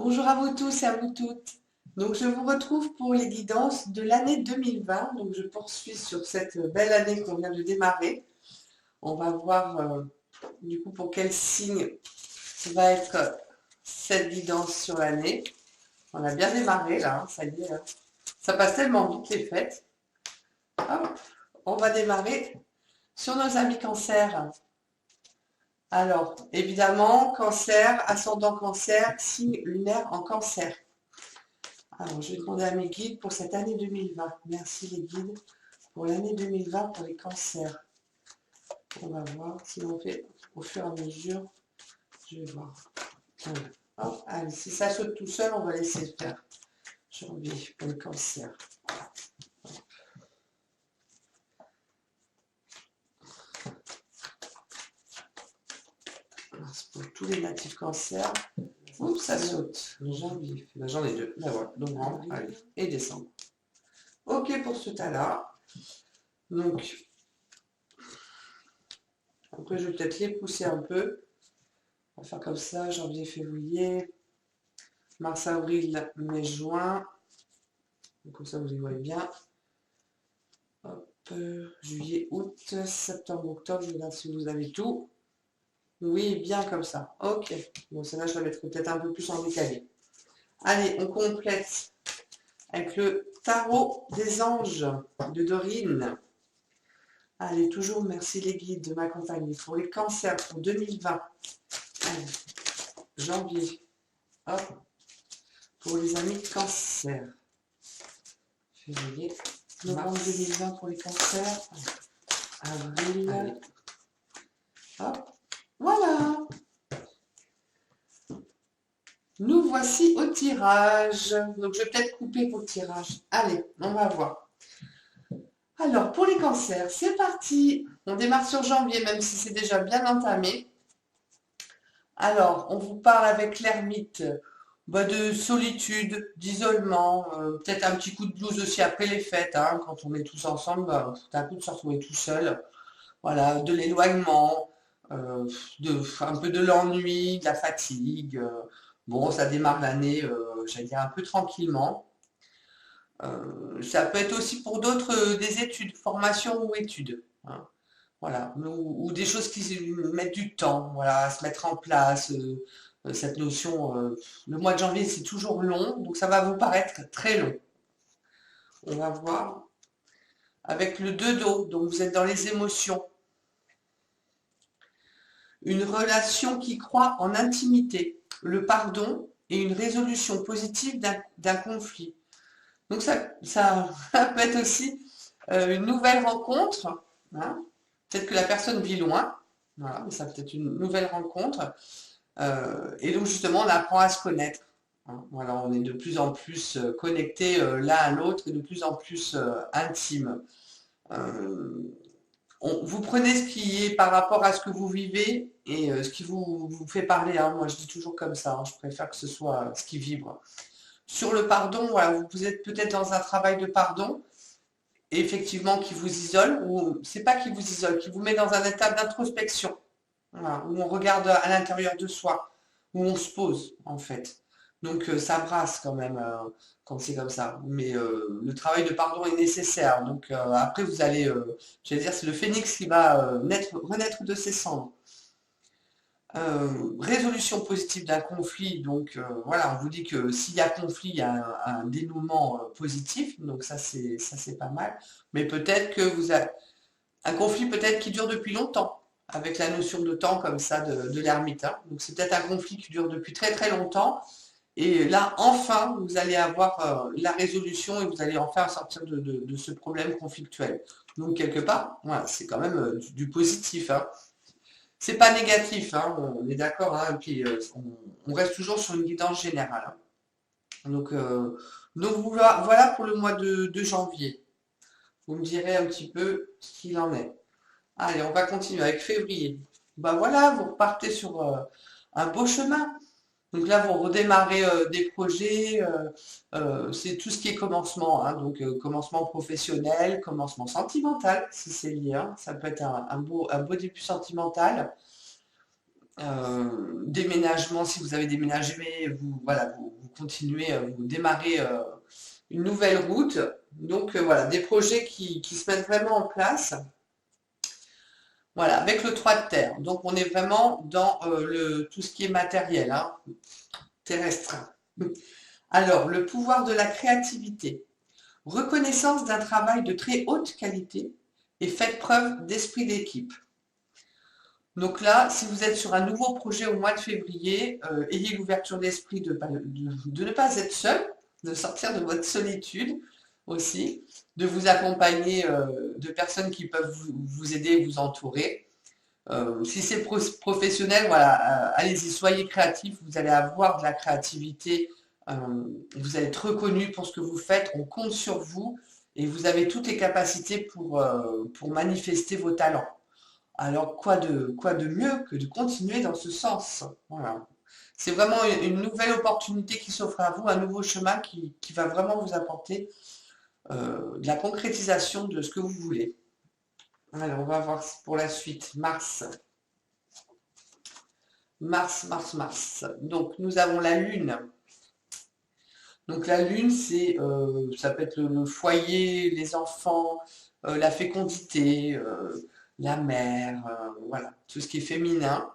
Bonjour à vous tous et à vous toutes. Donc je vous retrouve pour les guidances de l'année 2020. Donc je poursuis sur cette belle année qu'on vient de démarrer. On va voir du coup pour quel signe va être cette guidance sur l'année. On a bien démarré là, hein, ça y est, hein. Ça passe tellement vite les fêtes. Hop, on va démarrer sur nos amis cancer. Alors, évidemment, cancer, ascendant cancer, signe lunaire en cancer. Alors, je vais demander à mes guides pour cette année 2020. Merci les guides pour l'année 2020 pour les cancers. On va voir si on fait au fur et à mesure. Je vais voir. Hop, allez, si ça saute tout seul, on va laisser faire. Janvier pour les cancers. Pour tous les natifs cancers. Oups, ça saute. Janvier. Ben, j'en ai deux. Ben voilà. Novembre, allez, et décembre. Ok pour ce tas-là. Donc, après, je vais peut-être les pousser un peu. On va faire comme ça, janvier, février, mars, avril, mai, juin. Donc, comme ça, vous y voyez bien. Hop, juillet, août, septembre, octobre. Je regarde si vous avez tout. Oui, bien comme ça. Ok. Bon, celle-là, je la mettrai peut-être un peu plus en décalé. Allez, on complète avec le tarot des anges de Dorine. Allez, toujours merci les guides de m'accompagner pour les cancers pour 2020. Allez, janvier. Hop. Pour les amis cancer. Février. Novembre 2020 pour les cancers. Avril. Allez. Hop. Voilà. Nous voici au tirage. Donc, je vais peut-être couper pour le tirage. Allez, on va voir. Alors, pour les cancers, c'est parti. On démarre sur janvier, même si c'est déjà bien entamé. Alors, on vous parle avec l'ermite de solitude, d'isolement, peut-être un petit coup de blues aussi après les fêtes, hein, quand on est tous ensemble, c'est un coup de se retrouver tout seul. Voilà, de l'éloignement, un peu de l'ennui, de la fatigue. Bon, ça démarre l'année, j'allais dire un peu tranquillement. Ça peut être aussi pour d'autres des études, formation ou études, hein. Voilà, ou des choses qui mettent du temps, voilà, à se mettre en place. Cette notion, le mois de janvier, c'est toujours long, donc ça va vous paraître très long. On va voir avec le 2 d'eau, donc vous êtes dans les émotions. Une relation qui croit en intimité, le pardon et une résolution positive d'un conflit. Donc ça peut être aussi une nouvelle rencontre, hein. Peut-être que la personne vit loin, voilà, mais ça peut être une nouvelle rencontre. Et donc justement, on apprend à se connaître, hein. Voilà, on est de plus en plus connectés l'un à l'autre et de plus en plus intimes. Euh, vous prenez ce qui est par rapport à ce que vous vivez et ce qui vous fait parler, hein. Moi, je dis toujours comme ça, hein. Je préfère que ce soit ce qui vibre. Sur le pardon, voilà, vous êtes peut-être dans un travail de pardon, et effectivement qui vous isole, ou c'est pas qui vous isole, qui vous met dans un état d'introspection, voilà, où on regarde à l'intérieur de soi, où on se pose en fait. Donc ça brasse quand même quand c'est comme ça. Mais le travail de pardon est nécessaire. Donc après vous allez, j'allais dire, c'est le phénix qui va renaître de ses cendres. Résolution positive d'un conflit, donc voilà, on vous dit que s'il y a conflit, il y a un dénouement positif, donc ça c'est pas mal. Mais peut-être que vous avez un conflit peut-être qui dure depuis longtemps, avec la notion de temps comme ça de l'ermite, hein. Donc c'est peut-être un conflit qui dure depuis très très longtemps, et là enfin vous allez avoir la résolution et vous allez enfin sortir de ce problème conflictuel. Donc quelque part, voilà, c'est quand même du positif, hein. C'est pas négatif, hein, on est d'accord, hein, et puis on reste toujours sur une guidance générale, hein. Donc voilà pour le mois de janvier. Vous me direz un petit peu ce qu'il en est. Allez, on va continuer avec février. Bah voilà, vous repartez sur un beau chemin. Donc là, vous redémarrez des projets, c'est tout ce qui est commencement, hein, donc commencement professionnel, commencement sentimental, si c'est lié, hein. Ça peut être un beau début sentimental. déménagement, si vous avez déménagé, voilà, vous continuez, vous démarrez une nouvelle route. Donc voilà, des projets qui se mettent vraiment en place. Voilà, avec le 3 de terre. Donc on est vraiment dans tout ce qui est matériel, hein, terrestre. Alors, le pouvoir de la créativité. Reconnaissance d'un travail de très haute qualité et faites preuve d'esprit d'équipe. Donc là, si vous êtes sur un nouveau projet au mois de février, ayez l'ouverture d'esprit de ne pas être seul, de sortir de votre solitude aussi, de vous accompagner de personnes qui peuvent vous aider, vous entourer. Si c'est professionnel, voilà, allez-y, soyez créatifs, vous allez avoir de la créativité, euh, vous allez être reconnu pour ce que vous faites, on compte sur vous et vous avez toutes les capacités pour manifester vos talents. Alors, quoi de mieux que de continuer dans ce sens? Voilà. C'est vraiment une nouvelle opportunité qui s'offre à vous, un nouveau chemin qui va vraiment vous apporter de la concrétisation de ce que vous voulez. Alors, on va voir pour la suite. Mars. Mars, Mars, Mars. Donc, nous avons la Lune. Donc, la Lune, ça peut être le foyer, les enfants, la fécondité, la mère, voilà, tout ce qui est féminin.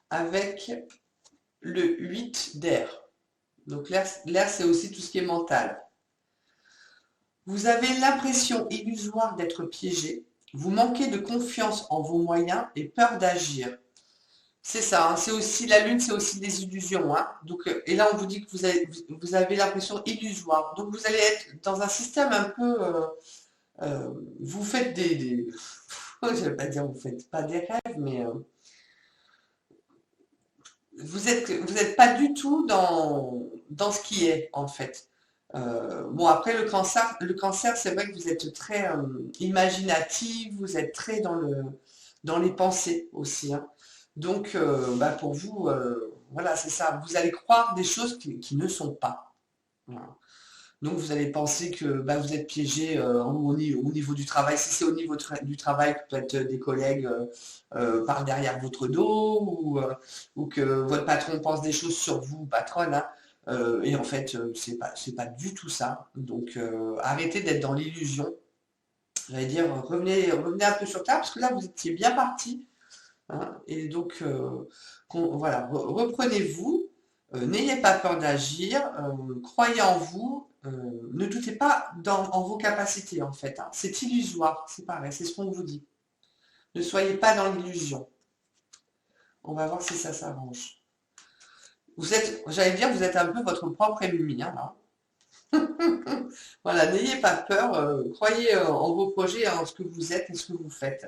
Avec le 8 d'air. Donc l'air, c'est aussi tout ce qui est mental. Vous avez l'impression illusoire d'être piégé. Vous manquez de confiance en vos moyens et peur d'agir. C'est ça, hein, c'est aussi la lune, c'est aussi des illusions. Hein. Donc, et là, on vous dit que vous avez l'impression illusoire. Donc, vous allez être dans un système un peu. Vous faites je ne vais pas dire vous faites pas des rêves, mais vous êtes pas du tout dans ce qui est, en fait. Bon, après, le cancer, c'est vrai que vous êtes très imaginatif, vous êtes très dans les pensées aussi. Hein. Donc, bah, pour vous, voilà, c'est ça. Vous allez croire des choses qui ne sont pas. Voilà. Donc, vous allez penser que bah, vous êtes piégé au niveau du travail. Si c'est au niveau du travail, peut-être des collègues parlent derrière votre dos ou que votre patron pense des choses sur vous, patronne. Hein, et en fait, c'est pas du tout ça. Donc, arrêtez d'être dans l'illusion. J'allais dire, revenez un peu sur terre parce que là, vous étiez bien parti. Hein, et donc, voilà, reprenez-vous, n'ayez pas peur d'agir, croyez en vous, ne doutez pas en vos capacités en fait. Hein. C'est illusoire, c'est pareil, c'est ce qu'on vous dit. Ne soyez pas dans l'illusion. On va voir si ça s'arrange. J'allais dire, vous êtes un peu votre propre ennemi. Hein, là. Voilà, n'ayez pas peur, croyez en vos projets, en ce que vous êtes et ce que vous faites.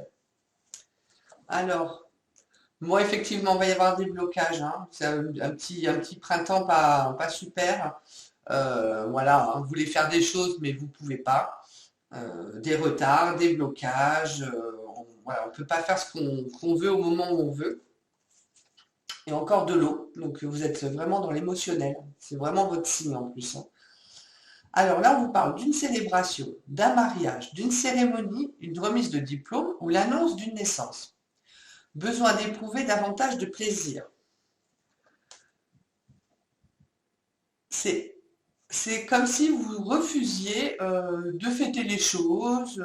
Alors, moi, effectivement, il va y avoir des blocages. Hein. C'est un petit printemps pas super. Voilà, hein, vous voulez faire des choses, mais vous ne pouvez pas. Des retards, des blocages. Voilà, on ne peut pas faire ce qu'on veut au moment où on veut. Et encore de l'eau. Donc, vous êtes vraiment dans l'émotionnel. C'est vraiment votre signe en plus. Hein. Alors là, on vous parle d'une célébration, d'un mariage, d'une cérémonie, une remise de diplôme ou l'annonce d'une naissance. Besoin d'éprouver davantage de plaisir. C'est c'est comme si vous refusiez de fêter les choses.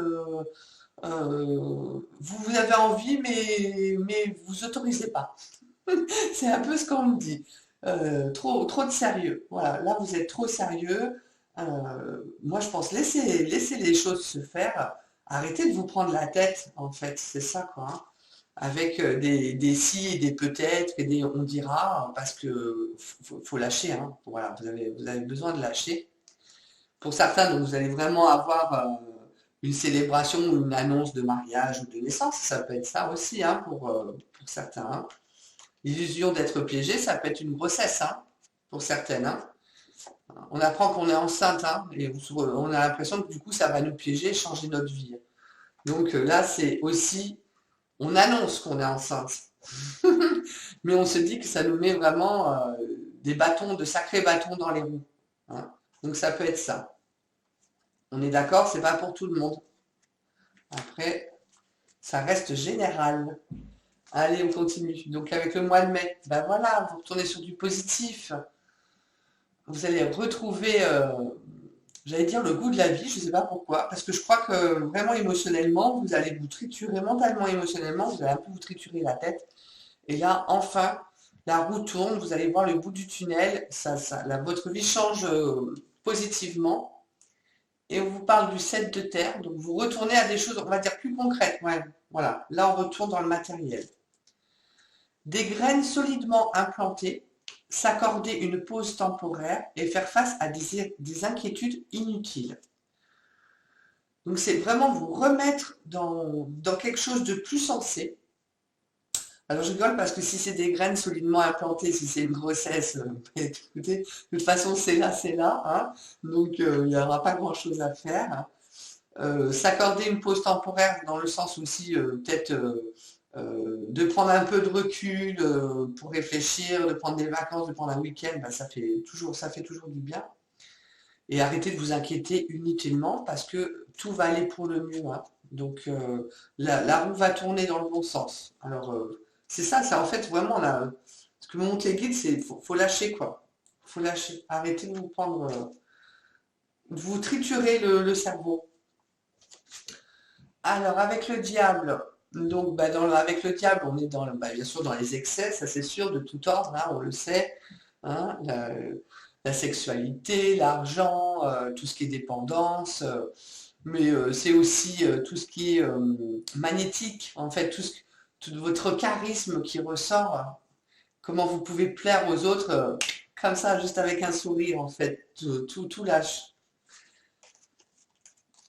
Vous avez envie, mais vous autorisez pas. C'est un peu ce qu'on me dit. Trop de sérieux. Voilà, là vous êtes trop sérieux. Moi je pense laisser les choses se faire. Arrêtez de vous prendre la tête, en fait. C'est ça, quoi. Hein. Avec des si et des peut-être et des on dira, parce que faut lâcher. Hein. Voilà, vous avez besoin de lâcher. Pour certains, donc, vous allez vraiment avoir une célébration ou une annonce de mariage ou de naissance. Ça peut être ça aussi hein, pour certains. Hein. L'illusion d'être piégé, ça peut être une grossesse hein, pour certaines. Hein. On apprend qu'on est enceinte hein, et on a l'impression que du coup, ça va nous piéger et changer notre vie. Donc là, c'est aussi, on annonce qu'on est enceinte. Mais on se dit que ça nous met vraiment des bâtons, de sacrés bâtons dans les roues. Hein. Donc ça peut être ça. On est d'accord, c'est pas pour tout le monde. Après, ça reste général. Allez, on continue. Donc avec le mois de mai, ben voilà, vous retournez sur du positif. Vous allez retrouver, j'allais dire le goût de la vie, je ne sais pas pourquoi, parce que je crois que vraiment émotionnellement, vous allez vous triturer, mentalement, émotionnellement, vous allez un peu vous triturer la tête. Et là, enfin, la roue tourne, vous allez voir le bout du tunnel, votre vie change positivement. Et on vous parle du 7 de terre, donc vous retournez à des choses, on va dire, plus concrètes. Ouais, voilà, là on retourne dans le matériel. Des graines solidement implantées, s'accorder une pause temporaire et faire face à des inquiétudes inutiles. Donc c'est vraiment vous remettre dans quelque chose de plus sensé. Alors je rigole parce que si c'est des graines solidement implantées, si c'est une grossesse, écoutez, de toute façon c'est là, hein, donc il n'y aura pas grand-chose à faire. S'accorder une pause temporaire dans le sens aussi peut-être de prendre un peu de recul pour réfléchir, de prendre des vacances, de prendre un week-end, bah, ça fait toujours du bien. Et arrêtez de vous inquiéter inutilement parce que tout va aller pour le mieux, hein. Donc la roue va tourner dans le bon sens. Alors c'est ça, c'est en fait vraiment là. Ce que me montrent les guides, c'est faut lâcher quoi. Faut lâcher. Arrêtez de vous prendre, de vous triturer le cerveau. Alors avec le diable, donc bah, avec le diable, on est bien sûr dans les excès, ça c'est sûr, de tout ordre, hein, on le sait, hein, la sexualité, l'argent, tout ce qui est dépendance, mais c'est aussi tout ce qui est magnétique, en fait, tout votre charisme qui ressort, comment vous pouvez plaire aux autres, comme ça, juste avec un sourire, en fait, tout lâche.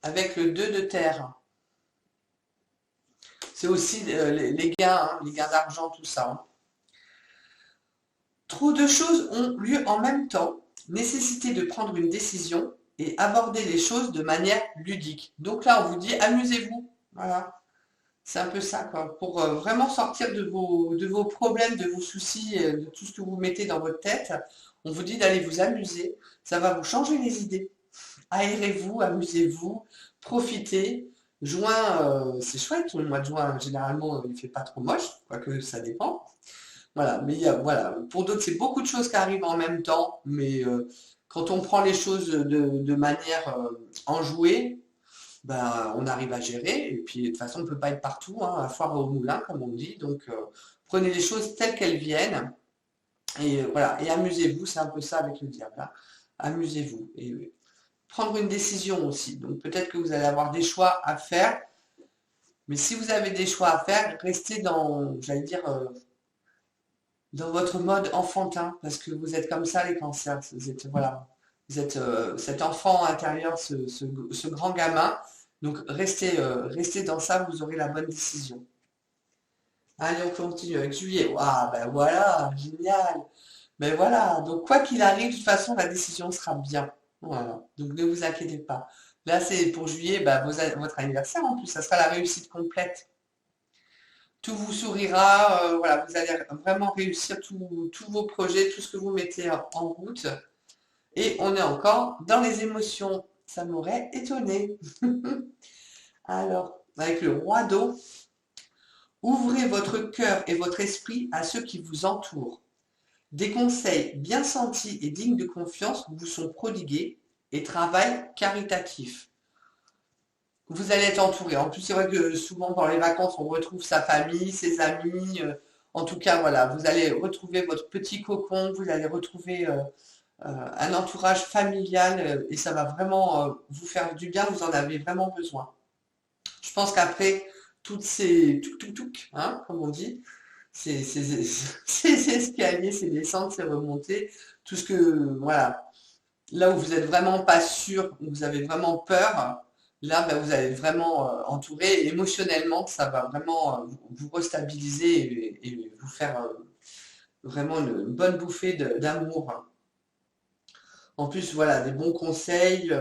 Avec le 2 de terre, c'est aussi les gains, hein, les gains d'argent, tout ça, hein. Trop de choses ont lieu en même temps, nécessité de prendre une décision et aborder les choses de manière ludique. Donc là, on vous dit amusez-vous. Voilà, c'est un peu ça, quoi. Pour vraiment sortir de vos problèmes, de vos soucis, de tout ce que vous mettez dans votre tête, on vous dit d'aller vous amuser. Ça va vous changer les idées. Aérez-vous, amusez-vous, profitez. Juin, c'est chouette, le mois de juin, généralement, il ne fait pas trop moche, quoique ça dépend. Voilà, mais voilà, pour d'autres, c'est beaucoup de choses qui arrivent en même temps, mais quand on prend les choses de manière enjouée, ben, on arrive à gérer, et puis de toute façon, on ne peut pas être partout, hein, à foire au moulin, comme on dit, donc prenez les choses telles qu'elles viennent, et voilà, et amusez-vous, c'est un peu ça avec le diable, hein. Amusez-vous, et prendre une décision aussi, donc peut-être que vous allez avoir des choix à faire, mais si vous avez des choix à faire, restez dans, j'allais dire, dans votre mode enfantin, parce que vous êtes comme ça les cancers, vous êtes, voilà, vous êtes cet enfant intérieur, ce grand gamin, donc restez dans ça, vous aurez la bonne décision. Allez, on continue avec juillet. Ah ben voilà, génial. Ben voilà, donc quoi qu'il arrive, de toute façon, la décision sera bien. Voilà, donc ne vous inquiétez pas. Là, c'est pour juillet, ben, votre anniversaire en plus, ça sera la réussite complète. Tout vous sourira, voilà, vous allez vraiment réussir tous vos projets, tout ce que vous mettez en route. Et on est encore dans les émotions. Ça m'aurait étonné. Alors, avec le roi d'eau, ouvrez votre cœur et votre esprit à ceux qui vous entourent. Des conseils bien sentis et dignes de confiance vous sont prodigués et travail caritatif. Vous allez être entouré. En plus, c'est vrai que souvent, pendant les vacances, on retrouve sa famille, ses amis. En tout cas, voilà, vous allez retrouver votre petit cocon, vous allez retrouver un entourage familial et ça va vraiment vous faire du bien. Vous en avez vraiment besoin. Je pense qu'après toutes ces hein, comme on dit, ces escaliers, ces descentes, ces remontées, tout ce que, voilà, là où vous êtes vraiment pas sûr, où vous avez vraiment peur, là, ben, vous allez vraiment entourer et émotionnellement, ça va vraiment vous restabiliser et vous faire vraiment une bonne bouffée d'amour. En plus, voilà, des bons conseils,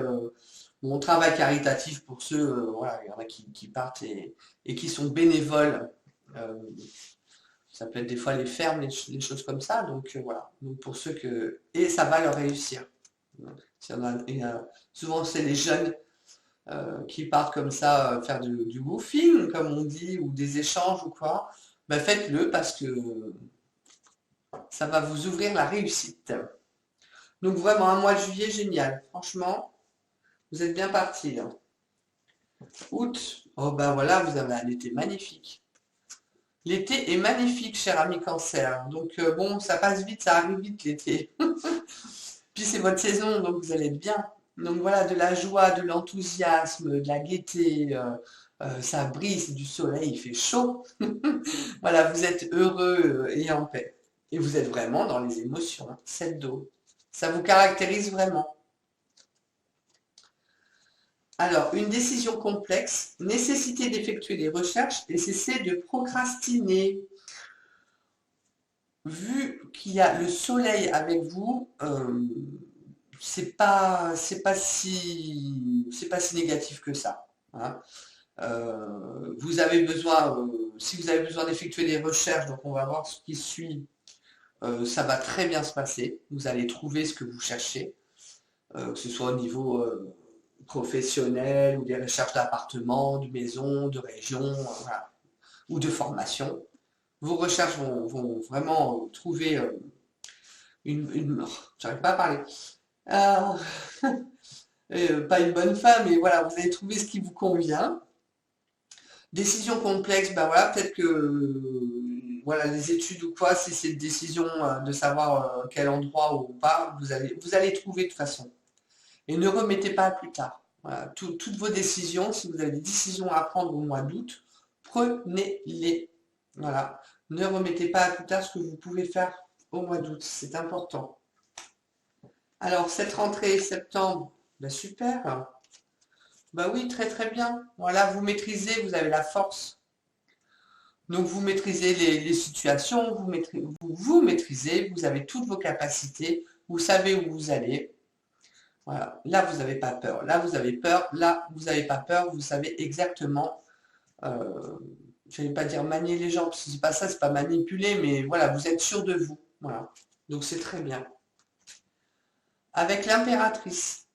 mon travail caritatif pour ceux, voilà, il y en a qui partent et qui sont bénévoles. euh, Ça peut être des fois les fermes, les choses comme ça. Donc voilà. Donc pour ceux que. Et ça va leur réussir. Souvent c'est les jeunes qui partent comme ça faire du woofing, comme on dit, ou des échanges ou quoi. ben faites-le parce que ça va vous ouvrir la réussite. Donc vraiment, un mois de juillet, génial. Franchement, vous êtes bien partis là. Août, oh ben voilà, vous avez un été magnifique. L'été est magnifique, cher ami Cancer. Donc bon, ça passe vite, ça arrive vite l'été. Puis c'est votre saison, donc vous allez être bien. Donc voilà, de la joie, de l'enthousiasme, de la gaieté, ça brille, c'est du soleil, il fait chaud. Voilà, vous êtes heureux et en paix. Et vous êtes vraiment dans les émotions, 7 d'eau. Ça vous caractérise vraiment. Alors, une décision complexe, nécessité d'effectuer des recherches et cesser de procrastiner. Vu qu'il y a le soleil avec vous, c'est pas si négatif que ça, hein. Vous avez besoin, si vous avez besoin d'effectuer des recherches, donc on va voir ce qui suit, ça va très bien se passer. Vous allez trouver ce que vous cherchez, que ce soit au niveau professionnel ou des recherches d'appartements, de maisons, de régions, voilà, ou de formation. Vos recherches vont vraiment trouver une j'arrive pas à parler. Euh, pas une bonne femme, mais voilà, vous allez trouver ce qui vous convient. Décision complexe, ben voilà, peut-être que voilà, les études ou quoi, si c'est une décision de savoir quel endroit ou pas, vous allez trouver de toute façon. Et ne remettez pas à plus tard. Voilà, toutes vos décisions, si vous avez des décisions à prendre au mois d'août, prenez-les. Voilà. Ne remettez pas à plus tard ce que vous pouvez faire au mois d'août. C'est important. Alors, cette rentrée septembre, ben super. Ben oui, très très bien. Voilà, vous maîtrisez, vous avez la force. Donc, vous maîtrisez les situations, vous maîtrisez, vous avez toutes vos capacités, vous savez où vous allez. Voilà. Là, vous n'avez pas peur. Là, vous avez peur. Là, vous n'avez pas peur. Vous savez exactement, je ne vais pas dire manier les gens, parce que c'est pas ça, c'est pas manipuler, mais voilà, vous êtes sûr de vous. Voilà. Donc, c'est très bien. Avec l'impératrice,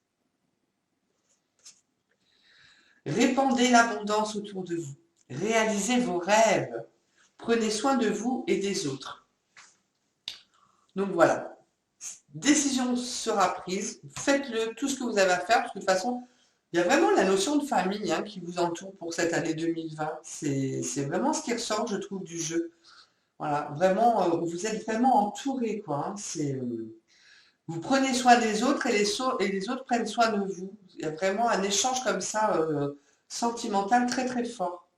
répandez l'abondance autour de vous. Réalisez vos rêves. Prenez soin de vous et des autres. Donc voilà. Décision sera prise. Faites-le, tout ce que vous avez à faire, parce que de toute façon, il y a vraiment la notion de famille qui vous entoure pour cette année 2020. C'est vraiment ce qui ressort, je trouve, du jeu. Voilà, vraiment, vous êtes vraiment entouré, quoi. Vous prenez soin des autres et les autres prennent soin de vous. Il y a vraiment un échange comme ça, sentimental très très fort.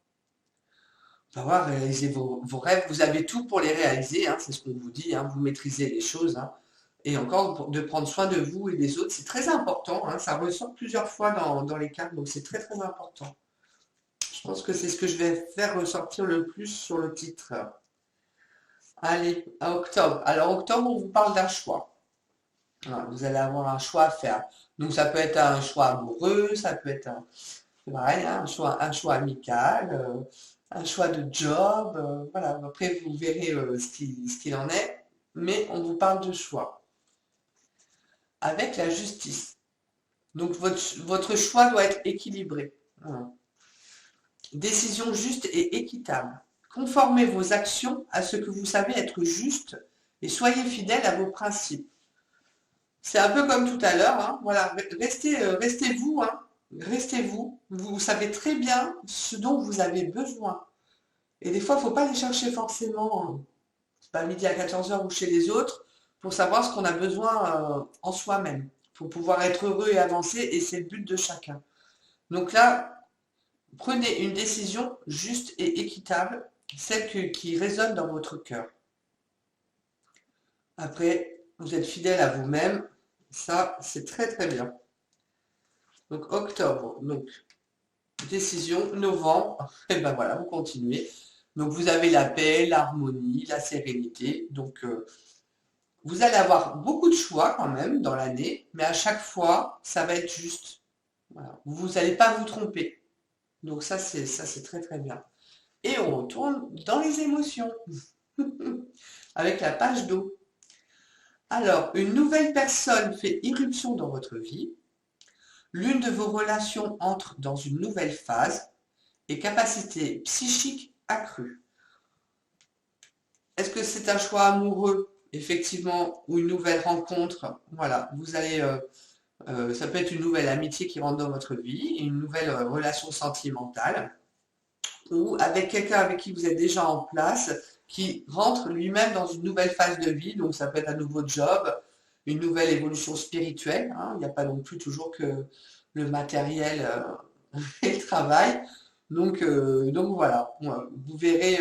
Vous allez voir, réaliser vos rêves, vous avez tout pour les réaliser, c'est ce qu'on vous dit, vous maîtrisez les choses. Et encore, de prendre soin de vous et des autres, c'est très important. Ça ressort plusieurs fois dans les cartes, donc c'est très très important. Je pense que c'est ce que je vais faire ressortir le plus sur le titre. Allez, à octobre. Alors, octobre, on vous parle d'un choix. Voilà, vous allez avoir un choix à faire. Donc, ça peut être un choix amoureux, ça peut être pareil, un choix amical, un choix de job. Voilà, après, vous verrez ce qu'il en est. Mais on vous parle de choix. Avec la justice. Donc, votre choix doit être équilibré. Voilà. Décision juste et équitable. Conformez vos actions à ce que vous savez être juste et soyez fidèle à vos principes. C'est un peu comme tout à l'heure. Voilà, restez vous. Restez vous. Vous savez très bien ce dont vous avez besoin. Et des fois, il ne faut pas aller chercher forcément, pas midi à 14 heures ou chez les autres, pour savoir ce qu'on a besoin en soi-même. Pour pouvoir être heureux et avancer, et c'est le but de chacun. Donc là, prenez une décision juste et équitable, celle qui résonne dans votre cœur. Après, vous êtes fidèle à vous-même, ça c'est très très bien. Donc octobre, donc décision, novembre, et ben voilà, vous continuez. Donc vous avez la paix, l'harmonie, la sérénité. Donc vous allez avoir beaucoup de choix quand même dans l'année, mais à chaque fois, ça va être juste. Voilà. Vous n'allez pas vous tromper. Donc ça c'est très très bien. Et on retourne dans les émotions avec la page d'eau. Alors, une nouvelle personne fait irruption dans votre vie. L'une de vos relations entre dans une nouvelle phase et capacité psychique accrue. Est-ce que c'est un choix amoureux, effectivement, ou une nouvelle rencontre? Voilà, vous allez, ça peut être une nouvelle amitié qui rentre dans votre vie, une nouvelle relation sentimentale, ou avec quelqu'un avec qui vous êtes déjà en place, qui rentre lui-même dans une nouvelle phase de vie, donc ça peut être un nouveau job, une nouvelle évolution spirituelle, hein. Il n'y a pas non plus toujours que le matériel et le travail. Donc voilà, vous verrez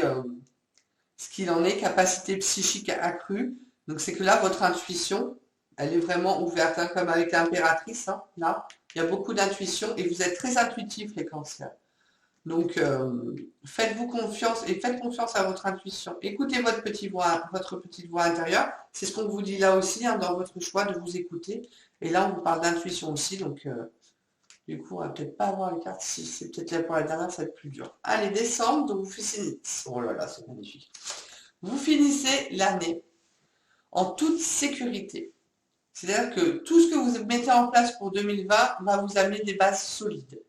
ce qu'il en est, capacité psychique accrue. Donc c'est que là, votre intuition, elle est vraiment ouverte, hein, comme avec l'impératrice, hein, là. Il y a beaucoup d'intuition et vous êtes très intuitifs, les cancers. Donc, faites-vous confiance et faites confiance à votre intuition. Écoutez votre petite voix intérieure. C'est ce qu'on vous dit là aussi, hein, dans votre choix de vous écouter. Et là, on vous parle d'intuition aussi. Donc, du coup, on va peut-être pas avoir les cartes. Si c'est peut-être là pour la dernière, ça va être plus dur. Allez, décembre. Donc, vous finissez. Oh là là, c'est magnifique. Vous finissez l'année en toute sécurité. C'est-à-dire que tout ce que vous mettez en place pour 2020 va vous amener des bases solides.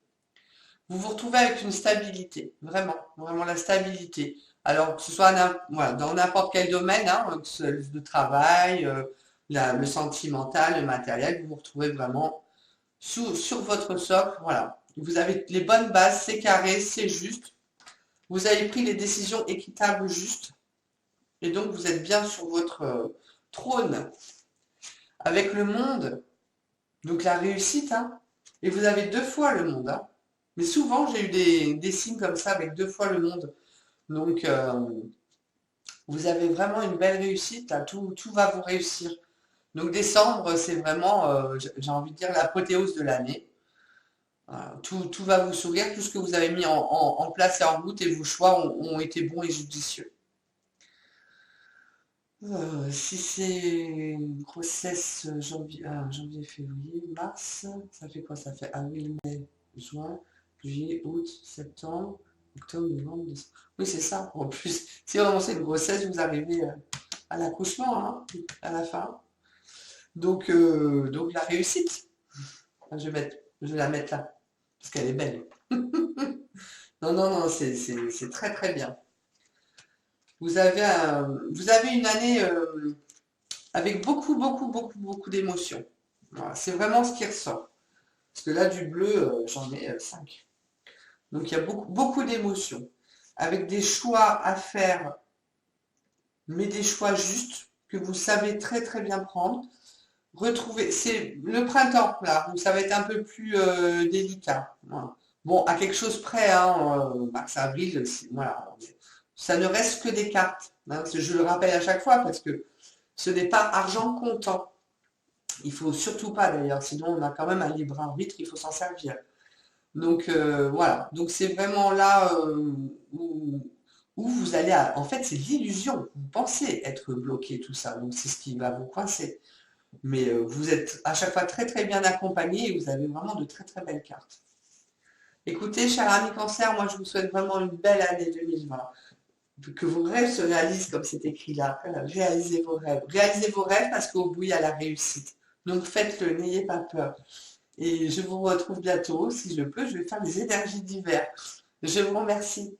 Vous vous retrouvez avec une stabilité, vraiment, vraiment la stabilité. Alors que ce soit voilà, dans n'importe quel domaine, hein, que ce soit le travail, le sentimental, le matériel, vous vous retrouvez vraiment sur votre socle. Voilà. Vous avez les bonnes bases, c'est carré, c'est juste. Vous avez pris les décisions équitables, justes. Et donc vous êtes bien sur votre trône avec le monde. Donc la réussite, hein. Et vous avez 2 fois le monde, hein. Mais souvent, j'ai eu des signes comme ça avec 2 fois le monde. Donc, vous avez vraiment une belle réussite, là. Tout va vous réussir. Donc, décembre, c'est vraiment, j'ai envie de dire, l'apothéose de l'année. Voilà, tout va vous sourire, tout ce que vous avez mis en place et en route et vos choix ont été bons et judicieux. Si c'est une grossesse janvier, février, mars, ça fait quoi? Ça fait avril, mai, juin, juillet, août, septembre, octobre, novembre, décembre. Oui, c'est ça. En plus, si vraiment c'est une grossesse, vous arrivez à l'accouchement, hein, à la fin. Donc la réussite. Je vais la mettre là, parce qu'elle est belle. Non, non, non, c'est très très bien. Vous avez une année avec beaucoup, beaucoup, beaucoup, beaucoup d'émotions. Voilà, c'est vraiment ce qui ressort. Parce que là, du bleu, j'en ai 5. Donc il y a beaucoup, beaucoup d'émotions. Avec des choix à faire, mais des choix justes que vous savez très très bien prendre. Retrouver, c'est le printemps, là, où ça va être un peu plus délicat. Voilà. Bon, à quelque chose près, hein, mars, avril, voilà. Ça ne reste que des cartes, hein, je le rappelle à chaque fois parce que ce n'est pas argent comptant. Il faut surtout pas d'ailleurs, sinon on a quand même un libre arbitre, il faut s'en servir. Donc voilà, donc c'est vraiment là où vous allez, en fait c'est l'illusion, vous pensez être bloqué tout ça, donc c'est ce qui va vous coincer. Mais vous êtes à chaque fois très très bien accompagné et vous avez vraiment de très très belles cartes. Écoutez, cher ami cancer, moi je vous souhaite vraiment une belle année 2020. Que vos rêves se réalisent comme c'est écrit là. Réalisez vos rêves. Réalisez vos rêves parce qu'au bout, il y a la réussite. Donc faites-le, n'ayez pas peur. Et je vous retrouve bientôt. Si je peux, je vais faire les énergies d'hiver. Je vous remercie.